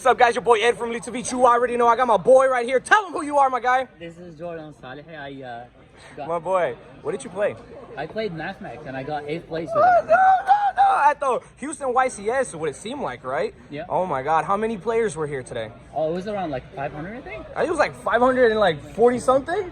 What's up, guys? Your boy Ed from Savij. You already know I got my boy right here. Tell him who you are, my guy. This is Jordan Salih. My boy. What did you play? I played MathMech and I got 8th place with Oh, it. no. At the Houston YCS, what it seemed like, right? Yeah. Oh my God. How many players were here today? Oh, it was around like 500, I think. I think it was like 540 something.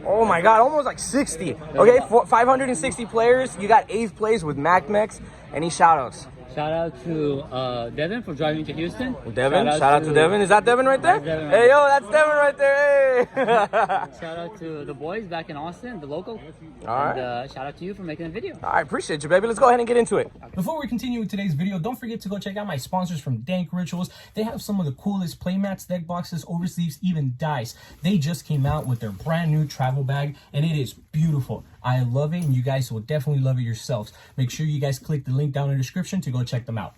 Oh my God, almost like 60. Okay, 560 players. You got 8th place with MathMech. Any shout outs? Shout out to Devin for driving to Houston. Devin, shout out to Devin. Is that Devin right there? Devin Hey, yo, that's Devin right there. Hey. Shout out to the boys back in Austin, the local. All right. And shout out to you for making the video. I appreciate you, baby. Let's go ahead and get into it. Before we continue with today's video, don't forget to go check out my sponsors from Dank Rituals. They have some of the coolest playmats, deck boxes, oversleeves, even dice. They just came out with their brand new travel bag, and it is beautiful. I love it, and you guys will definitely love it yourselves. Make sure you guys click the link down in the description to go check them out.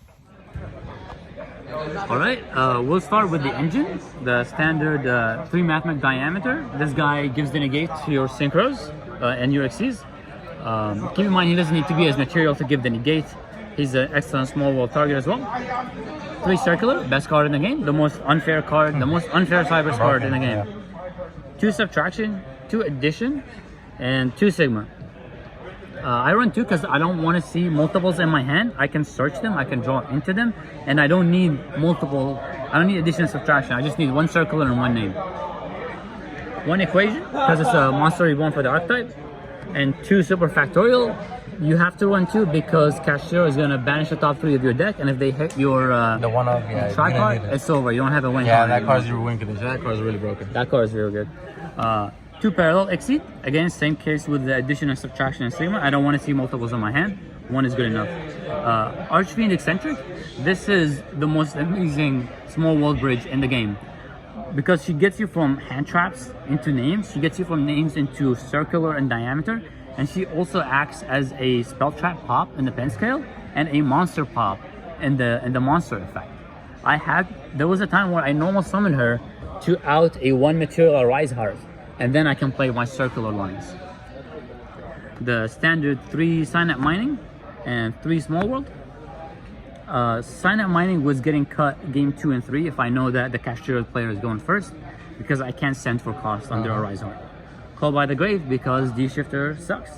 All right, we'll start with the engine, the standard 3 MathMech diameter. This guy gives the negate to your synchros and your XCs. Keep in mind, he doesn't need to be as material to give the negate. He's an excellent small world target as well. 3 circular, best card in the game. The most unfair card, the most unfair Cybers card in the game. 2 subtraction, 2 addition, and 2 sigma. I run 2 because I don't want to see multiples in my hand. I can search them, I can draw into them, and I don't need multiple. I don't need addition and subtraction. I just need 1 circular and 1 name. 1 equation because it's a monster reborn for the archetype, and 2 super factorial. You have to run 2 because Cashier is going to banish the top 3 of your deck, and if they hit your the one of try card, it's over. You don't have a win. Yeah, that card's your win condition. That card's really broken. That card is real good. 2 parallel exceed. Again, same case with the addition and subtraction and sigma. I don't want to see multiples in my hand. 1 is good enough. Archfiend eccentric. This is the most amazing small world bridge in the game because she gets you from hand traps into names. She gets you from names into circular and diameter, and she also acts as a spell trap pop in the pen scale and a monster pop in the monster effect. There was a time where I normal summoned her to out a 1 material Rise Heart, and then I can play my circular lines. The standard 3 Sign-Up Mining and 3 Small World. Sign-Up Mining was getting cut game 2 and 3 if I know that the Cashier player is going first, because I can't send for cost under a Rise Heart. Call by the Grave because D-Shifter sucks.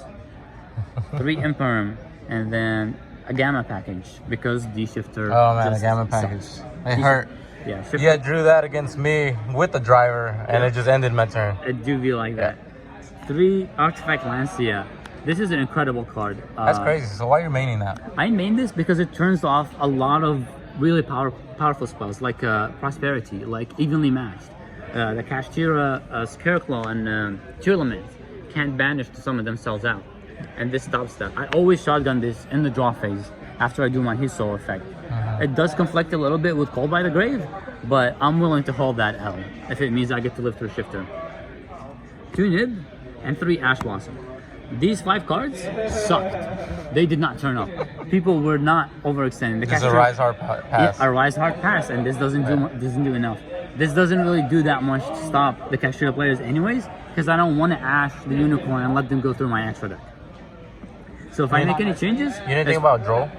3 Imperm, and then a Gamma package because D-Shifter. Oh man, a Gamma package. It hurt. Yeah, You drew that against me with the driver, and it just ended my turn. It do be like that. 3 Artifact Lancia. This is an incredible card. That's crazy. So why are you maining that? I main this because it turns off a lot of really powerful spells like Prosperity, like Evenly Matched. The Kashtira, Scareclaw, and Tearlament can't banish to summon themselves out, and this stops that. I always shotgun this in the draw phase after I do my His Soul effect. It does conflict a little bit with Call by the Grave, but I'm willing to hold that L if it means I get to live through Shifter. 2 Nib and 3 Ash Blossom. These 5 cards sucked. They did not turn up. People were not overextending. This is a Rise Heart pass. Yeah, a Rise Heart pass, and this doesn't do enough. This doesn't really do that much to stop the Cashier players anyways, because I don't want to Ash the Unicorn and let them go through my extra deck. So if I make any changes... You didn't think about Droll?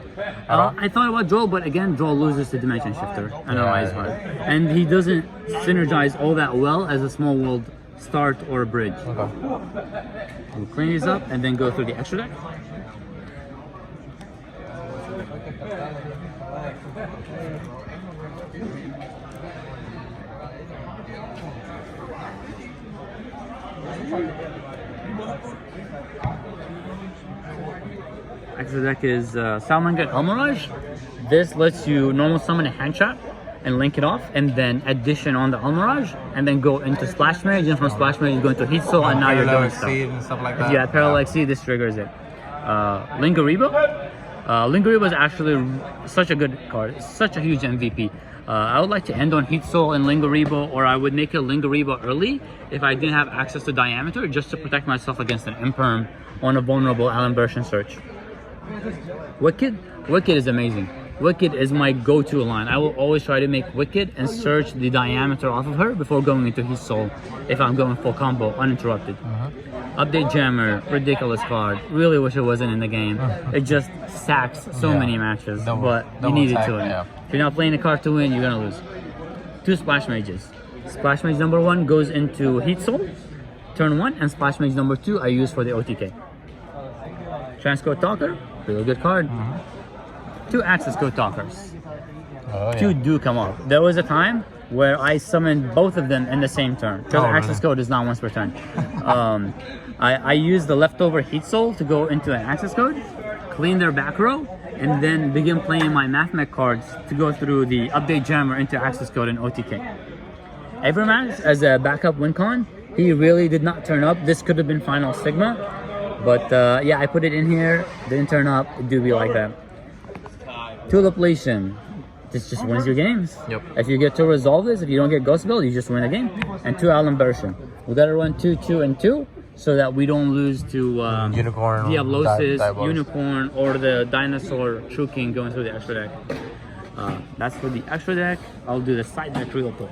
I thought about Droll, but again, Droll loses to Dimension Shifter and a Rise Heart. And he doesn't synergize all that well as a small world start or a bridge. Okay. We'll clean these up and then go through the extra deck. Extra deck is Salmongat Almirage. This lets you normal summon a hand trap and link it off, and then addition on the Almirage, and then go into Splash Mage, and from Splash Mage you go into Heat Soul, and now you're doing stuff. And stuff like that. If you have Parallel XC, this triggers it. Lingaribo. Lingaribo is actually such a good card. It's such a huge MVP. I would like to end on Heat Soul and Lingaribo, or I would make a Lingaribo early if I didn't have access to Diameter, just to protect myself against an Imperm on a vulnerable Alan Bershon search. Wicked is amazing. Wicked is my go-to line. I will always try to make Wicked and search the Diameter off of her before going into His Soul if I'm going full combo, uninterrupted. Update Jammer, ridiculous card. Really wish it wasn't in the game. It just sacks so many matches, but you need it to win. If you're not playing a card to win, you're gonna lose. 2 Splash Mages. Splash Mage number 1 goes into Heat Soul, turn 1, and Splash Mage number 2 I use for the OTK. Transcode Talker, really good card. 2 Access Code Talkers. Oh, yeah. 2 do come up. There was a time where I summoned both of them in the same turn, because Access Code is not once per turn. I used the leftover Heat Soul to go into an Access Code, clean their back row, and then begin playing my MathMech cards to go through the Update Jammer into Access Code and OTK. Evermatch, as a backup win con, he really did not turn up. This could have been Final Sigma, but yeah, I put it in here, didn't turn up. It do be like that. Tulip Legion. This just wins your games. Yep. If you get to resolve this, if you don't get Ghost Build, you just win a game. And 2 Alan Bershon. We gotta run 2, 2, and 2 so that we don't lose to Unicorn, Diablosis, Diablos. Unicorn, or the Dinosaur True King going through the extra deck. That's for the extra deck. I'll do the side deck real quick.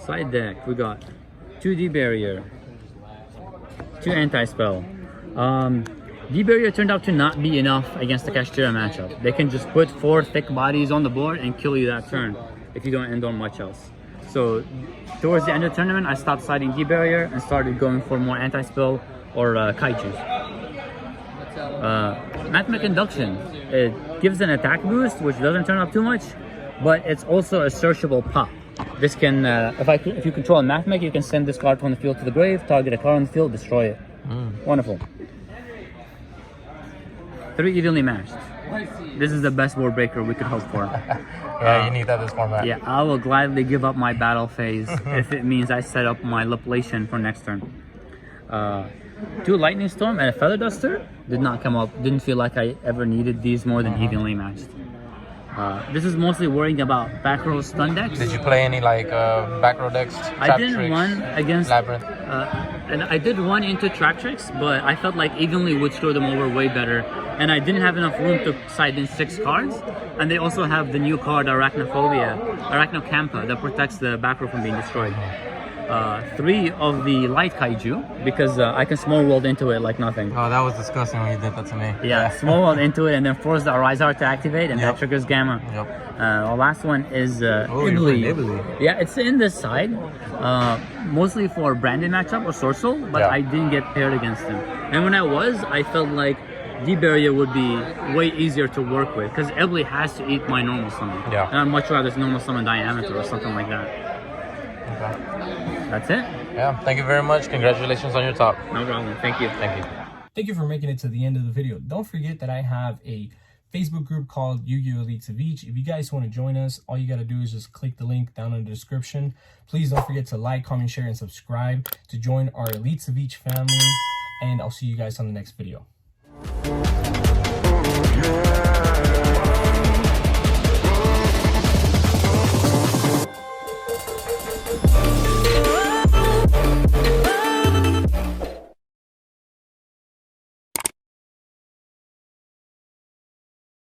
Side deck, we got 2 D-Barrier, 2 Anti-Spell. D-Barrier turned out to not be enough against the Kashtira matchup. They can just put 4 thick bodies on the board and kill you that turn if you don't end on much else. So towards the end of the tournament, I stopped siding D-Barrier and started going for more Anti-Spell or Kaijus. MathMech Induction, it gives an attack boost, which doesn't turn up too much, but it's also a searchable pop. This can, if you control a MathMech, you can send this card from the field to the grave, target a card on the field, destroy it. Wonderful. 3 Evenly Matched. This is the best board breaker we could hope for. Yeah, you need that this format. Yeah, I will gladly give up my battle phase if it means I set up my Laplation for next turn. 2 Lightning Storm and a Feather Duster did not come up. Didn't feel like I ever needed these more than evenly matched. This is mostly worrying about back row stun decks. Did you play any like back row decks? I didn't run against Labyrinth. and I did run into Track Tricks, but I felt like evenly would screw them over way better. And I didn't have enough room to side in 6 cards. And they also have the new card Arachnocampa, that protects the back row from being destroyed. 3 of the light kaiju, because I can small world into it like nothing. Oh, that was disgusting when you did that to me. Yeah, small world into it and then force the Arizar to activate, and that triggers Gamma. Yep. Our last one is Ibli. Yeah, it's in this side, mostly for branded matchup or Sorcel, but I didn't get paired against him. And when I felt like D-Barrier would be way easier to work with, because Ibli has to eat my normal summon. Yeah. And I'd much rather normal summon Diameter or something like that. Okay. That's it. Yeah, thank you very much. Congratulations on your top. No problem. Thank you. Thank you. Thank you for making it to the end of the video. Don't forget that I have a Facebook group called YuGiOh Elite Savij. If you guys want to join us, all you got to do is just click the link down in the description. Please don't forget to like, comment, share, and subscribe to join our Elite Savij family. And I'll see you guys on the next video.